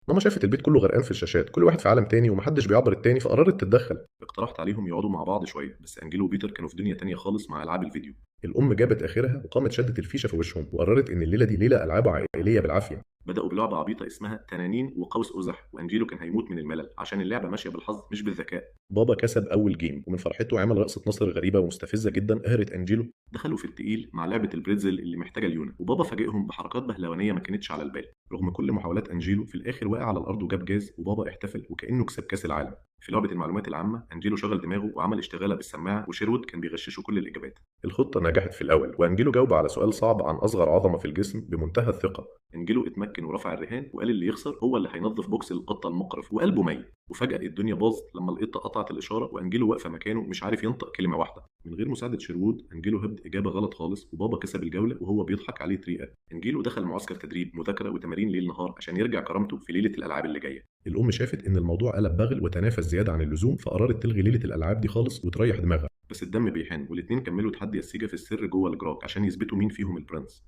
ماما شافت البيت كله غرقان في الشاشات، كل واحد في عالم تاني ومحدش بيعبر التاني، فقررت تتدخل. اقترحت عليهم يقعدوا مع بعض شويه، بس انجيلو وبيتر كانوا في دنيا تانية خالص مع العاب الفيديو. الام جابت اخرها وقامت شدت الفيشه في وشهم، وقررت ان الليله دي ليله العاب عائليه بالعافيه. بدأوا بلعبة عبيطة اسمها تنانين وقوس قزح، وأنجيلو كان هيموت من الملل عشان اللعبة ماشية بالحظ مش بالذكاء. بابا كسب أول جيم، ومن فرحته عمل رقصة نصر غريبة ومستفزة جدا قهرت أنجيلو. دخلوا في التقيل مع لعبة البريتزل اللي محتاجة ليونة، وبابا فاجئهم بحركات بهلوانية ما كانتش على البال. رغم كل محاولات أنجيلو، في الآخر وقع على الأرض وجاب جاز، وبابا احتفل وكأنه كسب كأس العالم. في لعبة المعلومات العامة، أنجيلو شغل دماغه وعمل اشتغالة بالسماعة، وشيرود كان بيغششه كل الإجابات. الخطة نجحت في الأول، وأنجيلو جاوب على سؤال صعب عن أصغر عظمة في الجسم بمنتهى الثقة. انجيلو اتمكن ورفع الرهان، وقال اللي يخسر هو اللي هينظف بوكس القطه المقرف، وقلبه ميت. وفجاه الدنيا باظت لما القطه قطعت الاشاره، وانجيلو واقفه مكانه مش عارف ينطق كلمه واحده. من غير مساعده شيرود، انجيلو هبد اجابه غلط خالص، وبابا كسب الجوله وهو بيضحك عليه طريقه. انجيلو دخل معسكر تدريب مذاكره وتمارين ليل نهار عشان يرجع كرامته في ليله الالعاب اللي جايه. الام شافت ان الموضوع قلب بغل وتنافس زياده عن اللزوم، فقررت تلغي ليله الالعاب دي خالص وتريح دماغها. بس الدم بيحن، والاتنين كملوا تحدي السيجا في السر جوه الجراج عشان يثبتوا مين فيهم البرنس.